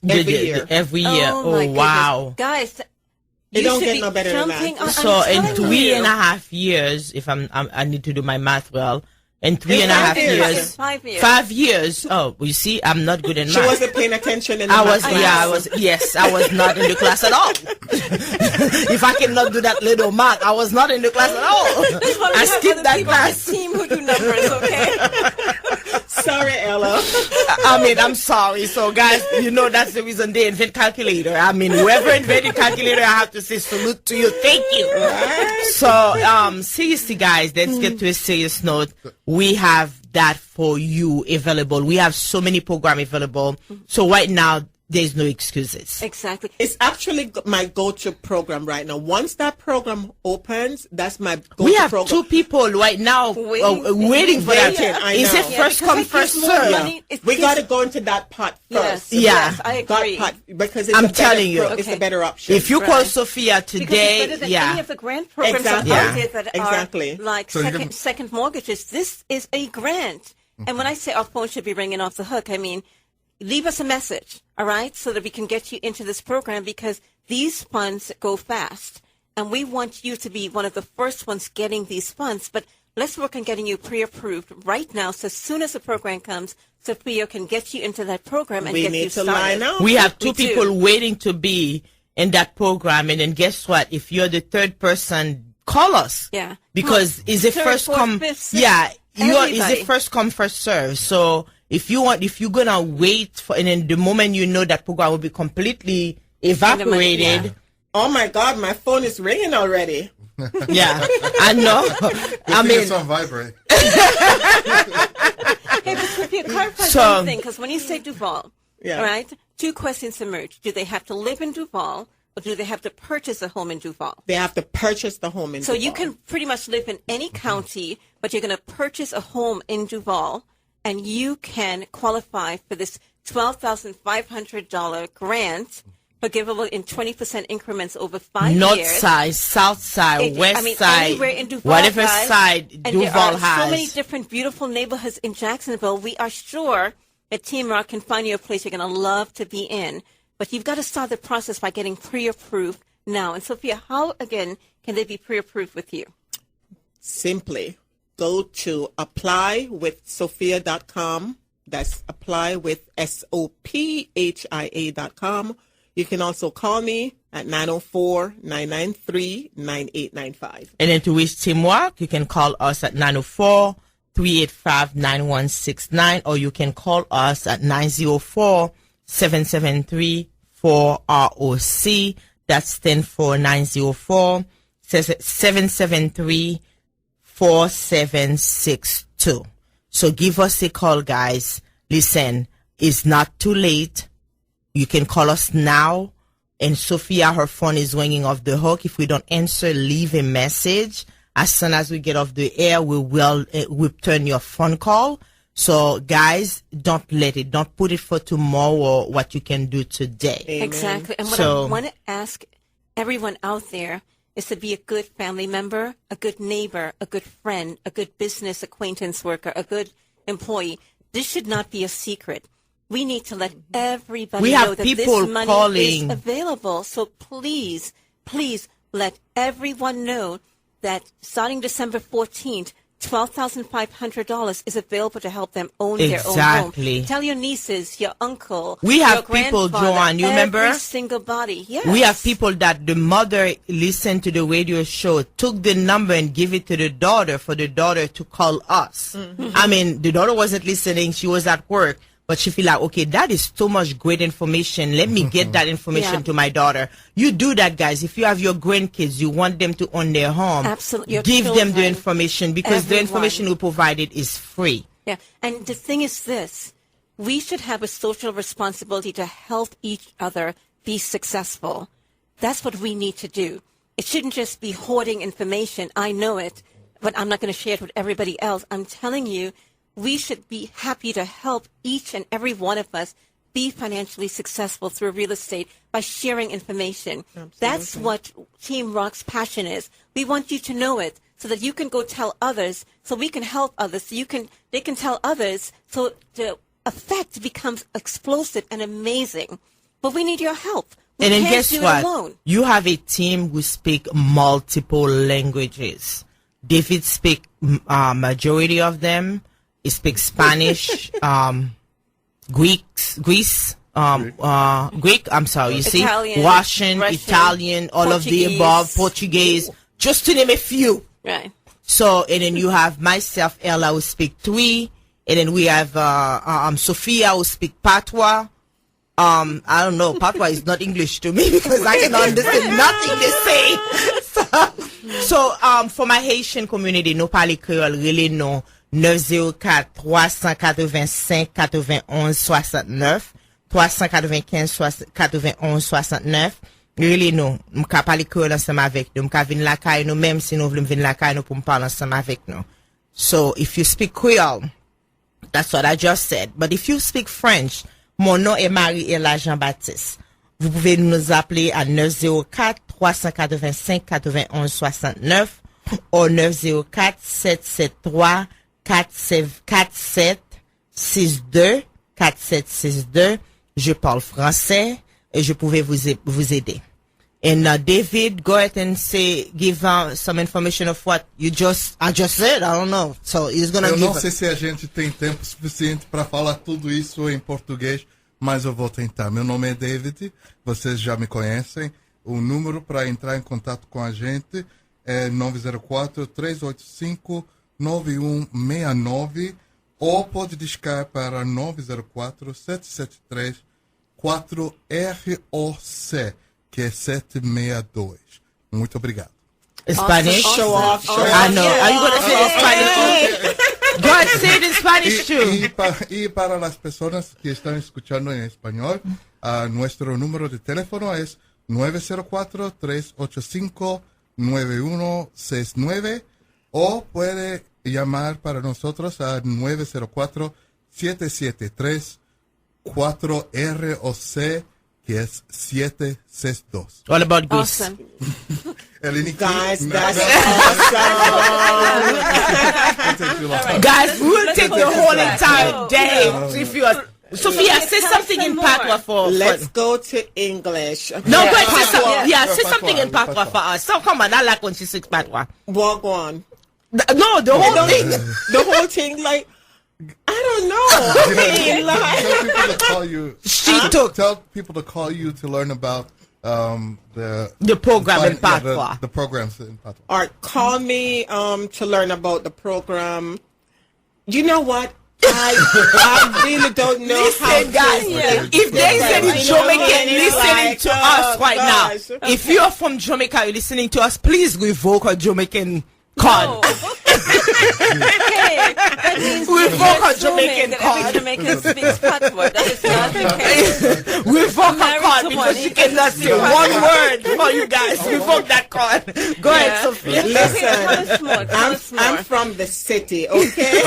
every year. Every year. Oh, wow. Guys, It don't get no better than that. So in 3.5 years, if I need to do my math well, in 3.5 years, 5 years. 5 years. Oh, you see, I'm not good in math. She wasn't paying attention in the I was, math class. I was not in the class at all. If I cannot do that little math, I was not in the class at all. I skipped that class. Team who do numbers, okay? Sorry, Ella. I mean, I'm sorry. So, guys, you know that's the reason they invent calculator. I mean, whoever invented calculator, I have to say salute to you. Thank you. So, seriously, guys, let's get to a serious note. We have that for you available. We have so many programs available. So right now, there's no excuses. Exactly. It's actually my go-to program right now. Once that program opens, that's my go-to We have program. 2 people right now waiting for that. I Is know. it first come, first serve? We got to go into that pot first. Yeah. Yes, I That agree. pot, because it's I'm a better telling you. it's a better option. If you call Sophia Because today, it's better than any of the grant programs Exactly. out there that Exactly. are like So you can- second mortgages. This is a grant. And when I say our phone should be ringing off the hook, I mean, leave us a message, all right, so that we can get you into this program, because these funds go fast. And we want you to be one of the first ones getting these funds. But let's work on getting you pre-approved right now. So as soon as the program comes, Sophia can get you into that program and we get need you to started. line up. we have 2 We do. people waiting to be in that program. And then guess what? If you're the third person, call us. Yeah. Because is it Third, first fourth, come? fifth, sixth, Yeah. Is everybody. it first come, first serve? So if you're gonna wait for, and then the moment you know that program will be completely evaporated. Yeah. Oh my God, my phone is ringing already. Yeah, I know. I mean, it's on vibrate. Hey, but Sophia, clarify So- one thing, because when you say Duval, Yeah. all right, 2 questions emerge. Do they have to live in Duval, or do they have to purchase a home in Duval? They have to purchase the home in So you Duval. can pretty much live in any county, but you're going to purchase a home in Duval, and you can qualify for this $12,500 grant, forgivable in 20% increments over 5 north years. side, south side, west side, anywhere in Duval, whatever guys. side And Duval there are has. so many different beautiful neighborhoods in Jacksonville. We are sure that Team Rock can find you a place you're going to love to be in. But you've got to start the process by getting pre-approved now. And Sophia, how, again, can they be pre-approved with you? Simply go to applywithsophia.com. That's applywithsophia.com. You can also call me at 904-993-9895. And then to reach Teamwork, you can call us at 904-385-9169, or you can call us at 904-773-4ROC. That's stand for 904-773-4762. So give us a call, guys. Listen, it's not too late. You can call us now. And Sophia, her phone is ringing off the hook. If we don't answer, leave a message. As soon as we get off the air, we will return your phone call. So, guys, don't put it for tomorrow what you can do today. Amen. Exactly. And what So- I want to ask everyone out there is to be a good family member, a good neighbor, a good friend, a good business acquaintance worker, a good employee. This should not be a secret. We need to let everybody We know have that people this money calling. is available. So please, please let everyone know that starting December 14th, $12,500 is available to help them own their own Exactly. home. Tell your nieces, your uncle, We your have people, grandfather, Joanne, you remember? every single body. Yes. We have people that the mother listened to the radio show, took the number and give it to the daughter for the daughter to call us. I mean, the daughter wasn't listening. She was at work. But she feel like, okay, that is so much great information. Let me get that information Yeah. to my daughter. You do that, guys. If you have your grandkids, you want them to own their home. Absolutely. Your Give them the children, information because the everyone. information we provided is free. Yeah. And the thing is this, we should have a social responsibility to help each other be successful. That's what we need to do. It shouldn't just be hoarding information. I know it, but I'm not going to share it with everybody else. I'm telling you, we should be happy to help each and every one of us be financially successful through real estate by sharing information. Absolutely. That's what Team Rock's passion is. We want you to know it so that you can go tell others, so we can help others, so they can tell others, so the effect becomes explosive and amazing. But we need your help. We And then can't guess do what? it alone. You have a team who speak multiple languages. David speak majority of them. He speaks Spanish, Greek. I'm sorry. You see, Italian, Russian, Italian, all of the Portuguese. above, Portuguese, just to name a few. Right. So, and then you have myself, Ella, who speak Twi, and then we have Sophia, who speak Patois. I don't know, Patois is not English to me because I can understand nothing they say. So, for my Haitian community, nous parlons créole, really no 904-385-91-69, 395-91-69. Really no, m'ka parler créole ensemble avec nous, m'ka vin la caille nous, même si nous voulons venir la caille nous pour parler ensemble avec nous. So, if you speak Creole, that's what I just said. But if you speak French, mon nom est Marie-Ella Jean-Baptiste. Vous pouvez nous appeler à 904-385-91-69 ou 904-773-4762. 4762. Je parle français et je pouvais vous aider. And David, go ahead and give some information of what I just said. I don't know. So he's gonna Eu give. não sei se a gente tem tempo suficiente para falar tudo isso em português, mas eu vou tentar. Meu nome é David, vocês já me conhecem. O número para entrar em contato com a gente é 904-385-9169 ou pode discar para 904-773-4ROC, que é 762. Muito obrigado. Spanish. Awesome. Show off, show I know. Are you gonna say it in Spanish? Go ahead, say it in Spanish too. Y para las personas que están escuchando en español, nuestro número de teléfono es 904-385-9169 o puede llamar para nosotros a 904-773-4ROC, que es 762. All about Greece. Awesome. Guys, that's awesome. Guys, we'll take the whole entire go. day. If you are, Sophia, say Tell us something some in more. Patois for. Let's go to English. No, go ahead, say Patois. something. Yeah, say Patois. something in Patois for us. So come on, I like when she speaks Patois. Walk on. No, the whole thing. The whole thing, like, I don't know. I mean, like, Tell people to call you. Tell people to call you to learn about The program in Patois. the programs in Patois. or call me to learn about the program. You know what? I really don't know how Listen, guys, to. if there is any You know what I Jamaican mean? listening Like, to us right gosh. now, if you're from Jamaica, you're listening to us, please revoke a Jamaican card. No. Okay, that means We you're vote on assuming Jamaican that card. every Jamaican speaks Patois. That is not the case. Revoke a Married card to because one. you cannot say one word for you guys. Revoke that card. Go ahead, Yeah. Sophia. Listen, Tell us more. Tell us more. I'm from the city, okay?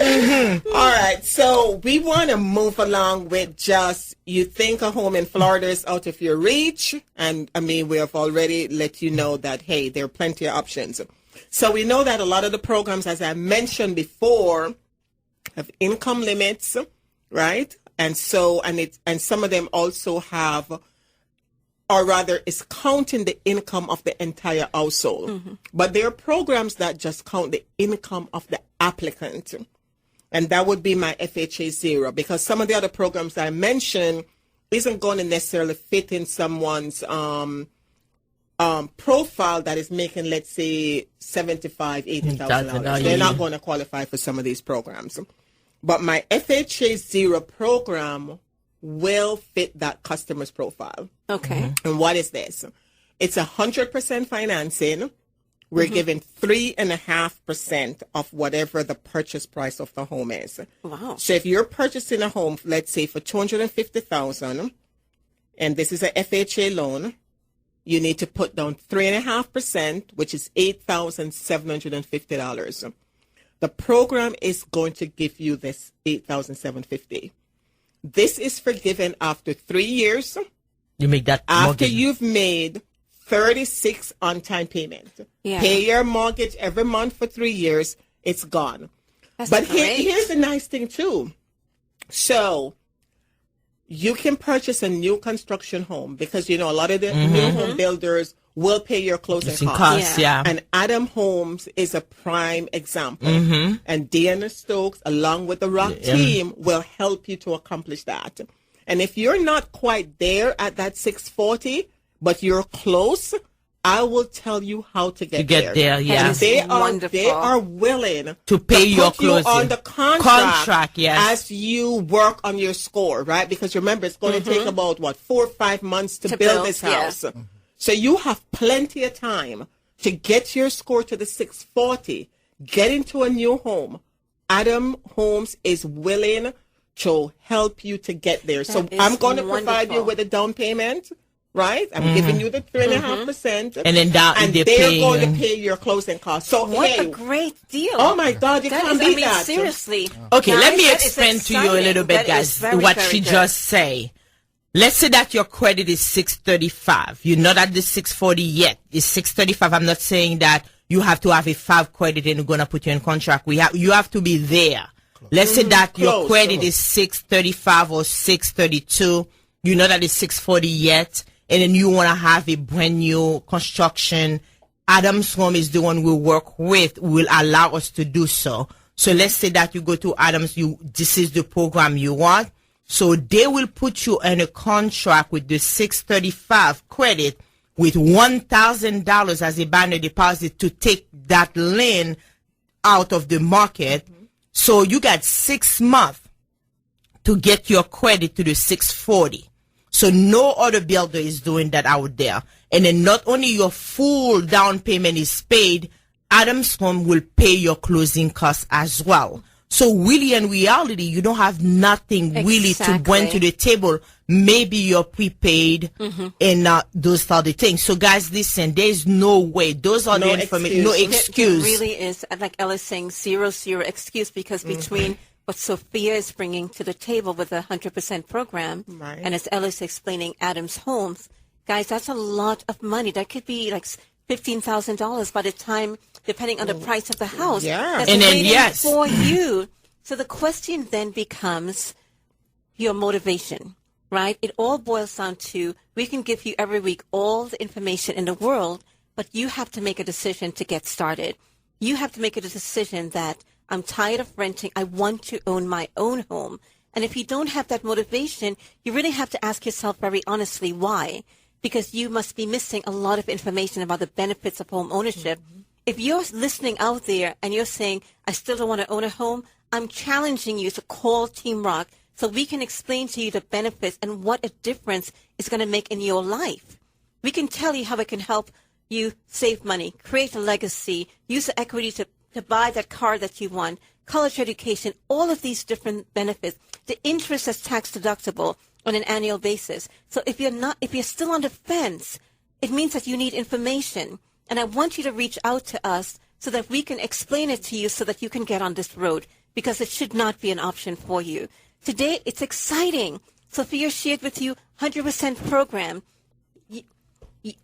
All right, so we want to move along with just, you think a home in Florida is out of your reach, and I mean, we have already let you know that, hey, there are plenty of options. So we know that a lot of the programs, as I mentioned before, have income limits, right? And so, and some of them also have, or rather is counting the income of the entire household. But there are programs that just count the income of the applicant. And that would be my FHA 0, because some of the other programs I mentioned isn't going to necessarily fit in someone's profile that is making, let's say, $75,000, $80,000. They're not going to qualify for some of these programs. But my FHA 0 program will fit that customer's profile. Okay. And what is this? It's 100% financing. We're giving 3.5% of whatever the purchase price of the home is. Wow. So if you're purchasing a home, let's say for $250,000, and this is a FHA loan, you need to put down 3.5%, which is $8,750. The program is going to give you this $8,750. This is forgiven after 3 years. You make that After mortgage. you've made 36 on-time payments. Yeah. Pay your mortgage every month for 3 years. It's gone. But here's the nice thing, too. So you can purchase a new construction home because, you know, a lot of the new home builders will pay your closing costs. Yeah. And Adam Homes is a prime example. And Deanna Stokes, along with the ROC team, will help you to accomplish that. And if you're not quite there at that 640, but you're close, I will tell you how to get there. Yeah. And they are willing to pay your put you closing on the contract yes. as you work on your score, right? Because remember, it's going to take about 4 or 5 months to build this house. Yeah. So you have plenty of time to get your score to the 640, get into a new home. Adam Homes is willing to help you to get there. So I'm going to provide you with a down payment. Right? I'm giving you the 3.5%. And then they're going to pay your closing costs. So what a great deal. Oh my God, you can't beat that. Seriously. Okay, guys, let me that is explain to you a little bit, That is guys, very, what very she good. just say. Let's say that your credit is 635. You're not at the 640 yet. It's 635. I'm not saying that you have to have a 5 credit and we're going to put you in contract. You have to be there. Let's say that your credit is 635 or 632. You're not at the 640 yet. And then you want to have a brand new construction. Adams Home is the one we work with, will allow us to do so. So let's say that you go to Adams, this is the program you want. So they will put you in a contract with the 635 credit with $1,000 as a binder deposit to take that lien out of the market. So you got 6 months to get your credit to the 640. So no other builder is doing that out there. And then not only your full down payment is paid, Adams Home will pay your closing costs as well. So really in reality, you don't have nothing really to bring to the table. Maybe you're prepaid and those are the things. So guys, listen, there's no way. Those are the information. No excuse. It really is, like Ella's saying, zero excuse because between what Sophia is bringing to the table with a 100% program, and as Ella's explaining Adams Homes, guys, that's a lot of money. That could be like $15,000 by the time, depending on the price of the house. That's and then waiting for you. So the question then becomes your motivation, right? It all boils down to, we can give you every week all the information in the world, but you have to make a decision to get started. You have to make a decision that I'm tired of renting. I want to own my own home. And if you don't have that motivation, you really have to ask yourself very honestly why. Because you must be missing a lot of information about the benefits of home ownership. If you're listening out there and you're saying, I still don't want to own a home, I'm challenging you to call Team ROC so we can explain to you the benefits and what a difference it's going to make in your life. We can tell you how it can help you save money, create a legacy, use the equity to buy that car that you want, college education, all of these different benefits. The interest is tax deductible on an annual basis. So if you're still on the fence, it means that you need information. And I want you to reach out to us so that we can explain it to you so that you can get on this road, because it should not be an option for you. Today, it's exciting. Sophia shared with you 100% program.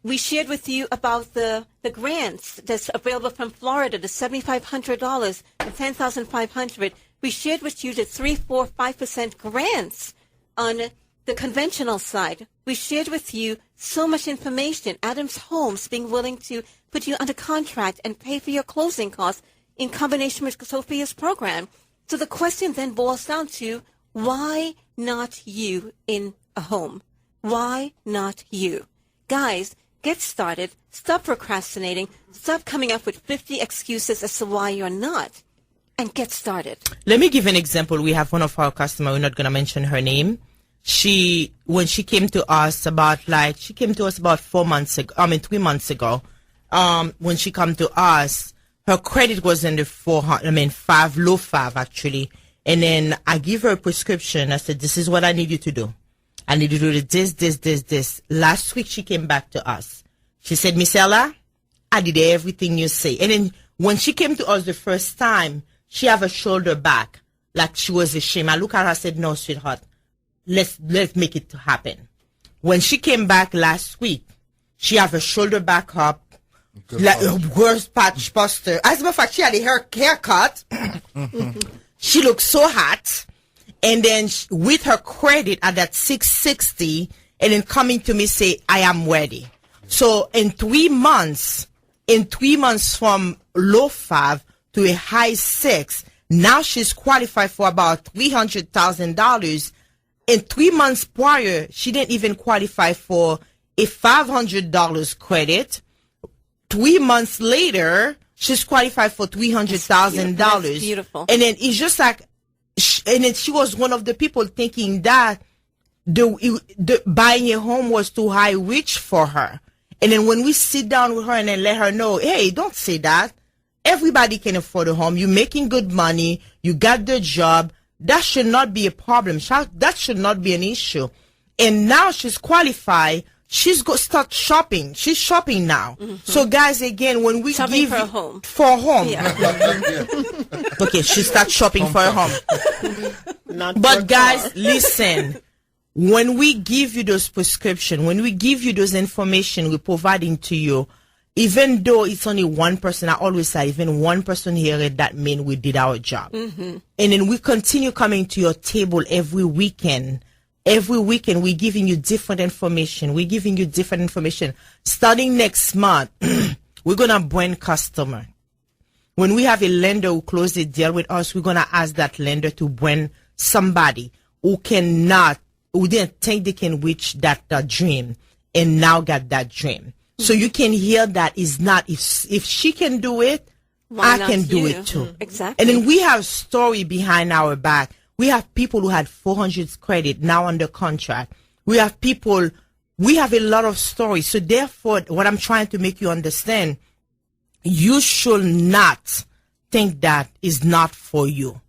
We shared with you about the grants that's available from Florida, the $7,500 and $10,500. We shared with you the 3, 4, 5% grants on the conventional side. We shared with you so much information. Adams Homes being willing to put you under contract and pay for your closing costs in combination with Sophia's program. So the question then boils down to, why not you in a home? Why not you? Guys, get started. Stop procrastinating. Stop coming up with 50 excuses as to why you're not. And get started. Let me give an example. We have one of our customers, we're not going to mention her name. When she came to us about 3 months ago, when she come to us, her credit was in the 400, low 5 actually. And then I give her a prescription. I said, this is what I need you to do. I need to do this. Last week she came back to us. She said, Miss Ella, I did everything you say. And then when she came to us the first time, she have a shoulder back, like she was ashamed. I look at her and said, no, sweetheart, let's make it happen. When she came back last week, she have her shoulder back up, like a worst patch poster. As a matter of fact, she had a haircut. She looked so hot. And then with her credit at that 660, and then coming to me say, I am ready. So in 3 months from low 5 to a high 6, now she's qualified for about $300,000. In 3 months prior, she didn't even qualify for a $500 credit. 3 months later, she's qualified for $300,000. Beautiful. And then it's just like, and then she was one of the people thinking that the buying a home was too high reach for her. And then when we sit down with her and then let her know, hey, don't say that. Everybody can afford a home. You're making good money. You got the job. That should not be a problem. That should not be an issue. And now she's qualified. She's go start shopping. She's shopping now. Mm-hmm. So guys, again, when we shopping give for a home. For a home. Yeah. Okay, she starts shopping for a home. But guys, listen. When we give you those prescriptions, when we give you those information we're providing to you, even though it's only one person, I always say, even one person here, that means we did our job. Mm-hmm. And then we continue coming to your table every weekend. Every weekend, we're giving you different information. We're giving you different information. Starting next month, we're going to bring customer. When we have a lender who closes a deal with us, we're going to ask that lender to bring somebody who didn't think they can reach that dream and now got that dream. So you can hear that is not, if she can do it, I can do it too. Exactly. And then we have story behind our back. We have people who had 400 credit now under contract. We have a lot of stories. So therefore, what I'm trying to make you understand, you should not think that is not for you.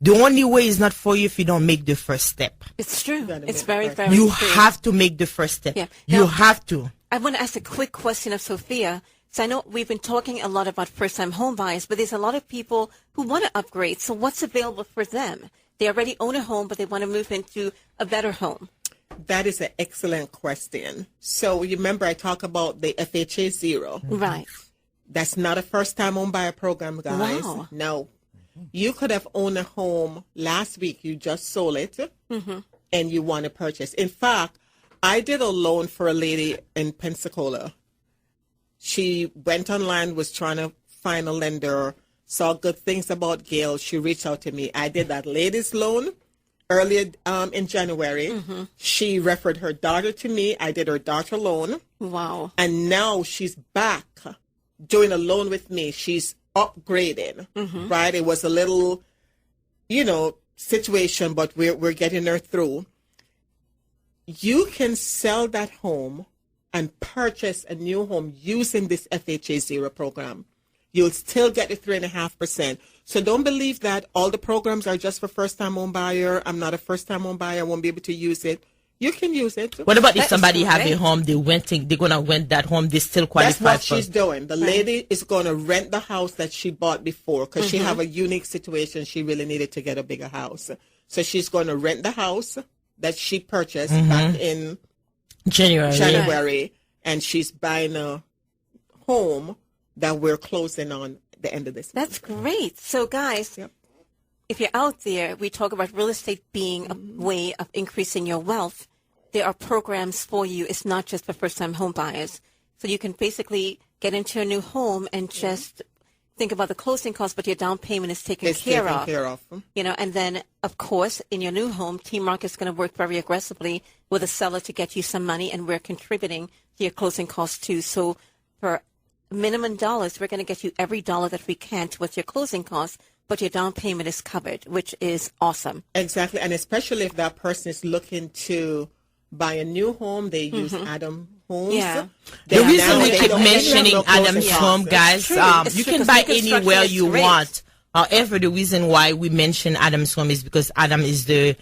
The only way is not for you if you don't make the first step. It's true. It's very, very You true. have to make the first step. Yeah. You Now, have to. I want to ask a quick question of Sophia. So I know we've been talking a lot about first-time home buyers, but there's a lot of people who want to upgrade. So what's available for them? They already own a home, but they want to move into a better home. That is an excellent question. So you remember I talked about the FHA 0. Right. That's not a first-time home buyer program, guys. Wow. No. You could have owned a home last week. You just sold it, and you want to purchase. In fact, I did a loan for a lady in Pensacola. She went online, was trying to find a lender, saw good things about Gail. She reached out to me. I did that lady's loan earlier in January. She referred her daughter to me. I did her daughter loan. Wow. And now she's back doing a loan with me. She's upgrading, right? It was a little, situation, but we're getting her through. You can sell that home and purchase a new home using this FHA 0 program. You'll still get the 3.5%. So don't believe that all the programs are just for first-time home buyer. I'm not a first-time home buyer. I won't be able to use it. You can use it. What about if somebody have a home, they're going to rent that home, they still qualify? That's what she's doing. The lady is going to rent the house that she bought before because she have a unique situation. She really needed to get a bigger house. So she's going to rent the house that she purchased back in January, and she's buying a home that we're closing on the end of this month. That's great. So, guys, if you're out there, we talk about real estate being a way of increasing your wealth. There are programs for you. It's not just for first-time home buyers. So you can basically get into a new home and just think about the closing costs, but your down payment is taken care of. And then, of course, in your new home, Team ROC is going to work very aggressively with a seller to get you some money, and we're contributing to your closing costs too. So for minimum dollars, we're going to get you every dollar that we can towards your closing costs, but your down payment is covered, which is awesome. Exactly, and especially if that person is looking to buy a new home, they use Adam Homes. Yeah. The reason we keep mentioning Adam's home, guys, you can buy anywhere you want. However, the reason why we mention Adam's home is because Adam is the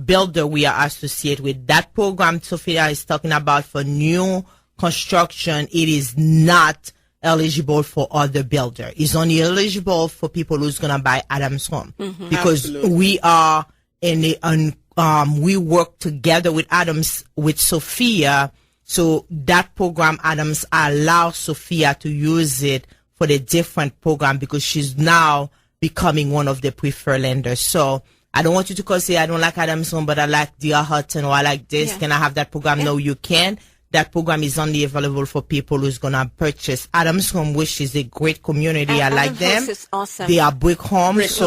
builder we are associated with. That program Sophia is talking about for new construction, it is not eligible for other builder. It's only eligible for people who's gonna buy Adams home, because we are we work together with Adams with Sophia. So that program Adams allows Sophia to use it for the different program, because she's now becoming one of the preferred lenders. So I don't want you to say I don't like Adams home, but I like D.R. Hudson, or I like this. Yeah. Can I have that program? Yeah. No, you can. That program is only available for people who's gonna purchase Adams home, which is a great community. I like them. Is awesome. They are brick homes.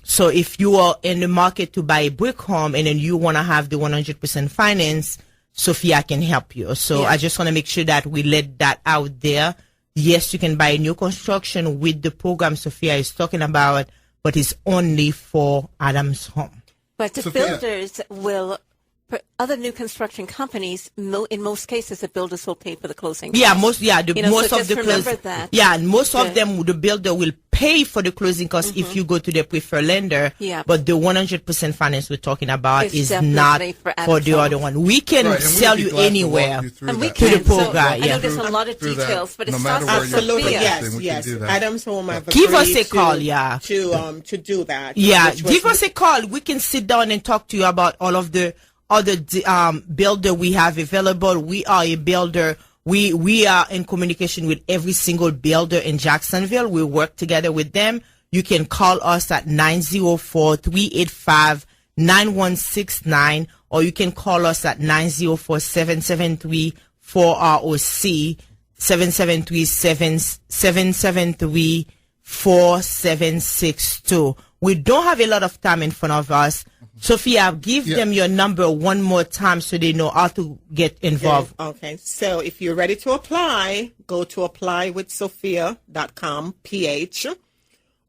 So if you are in the market to buy a brick home and then you wanna have the 100% finance, Sophia can help you. So I just wanna make sure that we let that out there. Yes, you can buy a new construction with the program Sophia is talking about, but it's only for Adams home. But the builders will, other new construction companies, in most cases, the builders will pay for the closing costs. Yeah, most of the that. Yeah, and most of them, the builder will pay for the closing costs if you go to the preferred lender. Yeah. But the 100% finance we're talking about is not for the other one. We can sell you anywhere to the program. I know there's a lot of details, but it's not absolutely yes. Adams Home have give us a call, to do that. Yeah, give us a call. We can sit down and talk to you about all of the other builder we have available. We are a builder. We are in communication with every single builder in Jacksonville. We work together with them. You can call us at 904-385-9169, or you can call us at 904-773-4ROC, 773-4762. We don't have a lot of time in front of us. Sophia, give them your number one more time so they know how to get involved. Okay. So if you're ready to apply, go to applywithsophia.com, PH,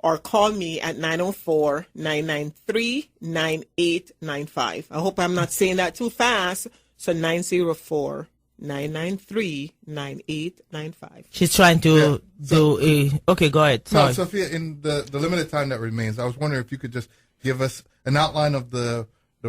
or call me at 904-993-9895. I hope I'm not saying that too fast. So 904-993-9895. She's trying to okay, go ahead. Sorry. No, Sophia, in the limited time that remains, I was wondering if you could just give us an outline of the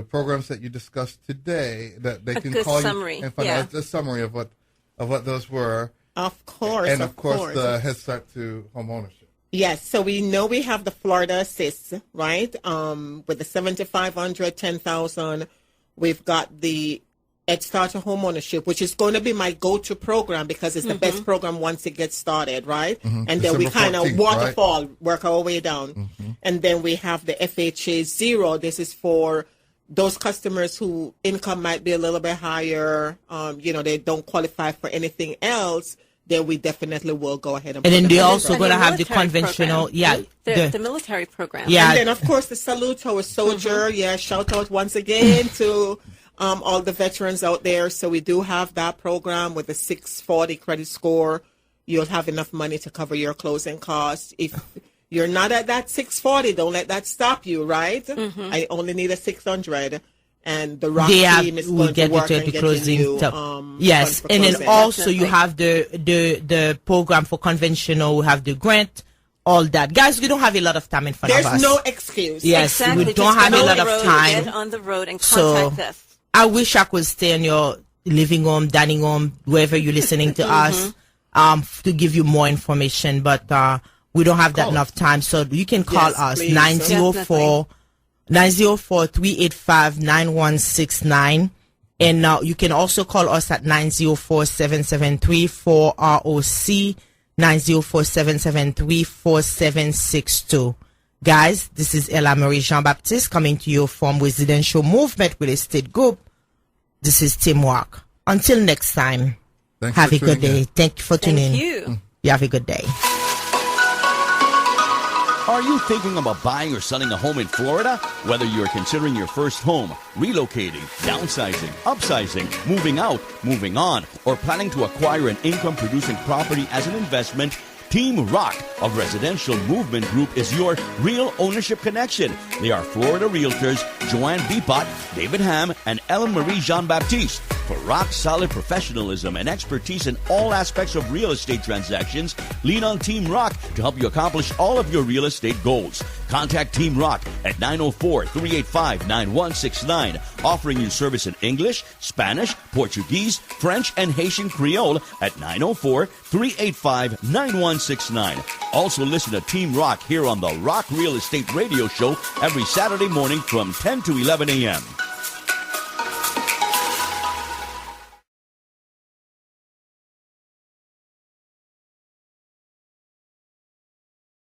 programs that you discussed today, that they can call summary. You and find out a summary of what those were. Of course. And of course the Head Start to home ownership. Yes, so we know we have the Florida Assist, right? With the $7,500, $10,000, we've got the Head Start to home ownership, which is going to be my go-to program because it's the best program once it gets started, right? And then we kind of waterfall, work our way down. And then we have the FHA Zero. This is for those customers who income might be a little bit higher, they don't qualify for anything else. Then we definitely will go ahead and then they're also going to have the conventional, the military program. Yeah. And then, of course, the Salute Our Soldier. Yeah, shout out once again to all the veterans out there. So we do have that program with a 640 credit score. You'll have enough money to cover your closing costs. If you're not at that 640, don't let that stop you, right? I only need a 600. And the ROC team is going to work on getting you, yes, and then also you have the program for conventional. We have the grant, all that. Guys, we don't have a lot of time in front of us. There's no excuse. Yes, exactly. We don't have a lot of time. Get on the road and contact us. I wish I could stay in your living room, dining room, wherever you're listening to us, to give you more information, but we don't have that enough time. So you can call us, 904-385-9169. And you can also call us at 904-773-4ROC, 904-773-4762. Guys, this is Ella Marie Jean-Baptiste coming to you from Residential Movement Real Estate Group. This is Team ROC. Until next time, have a good day. Thank you for tuning in. Thank you. You have a good day. Are you thinking about buying or selling a home in Florida? Whether you're considering your first home, relocating, downsizing, upsizing, moving out, moving on, or planning to acquire an income-producing property as an investment, Team ROC of Residential Movement Group is your real ownership connection. They are Florida realtors Joanne Beepot, David Ham, and Ellen Marie Jean-Baptiste. For rock-solid professionalism and expertise in all aspects of real estate transactions, lean on Team Rock to help you accomplish all of your real estate goals. Contact Team Rock at 904-385-9169, offering you service in English, Spanish, Portuguese, French, and Haitian Creole at 904-385-9169. Also listen to Team Rock here on the Rock Real Estate Radio Show every Saturday morning from 10 to 11 a.m.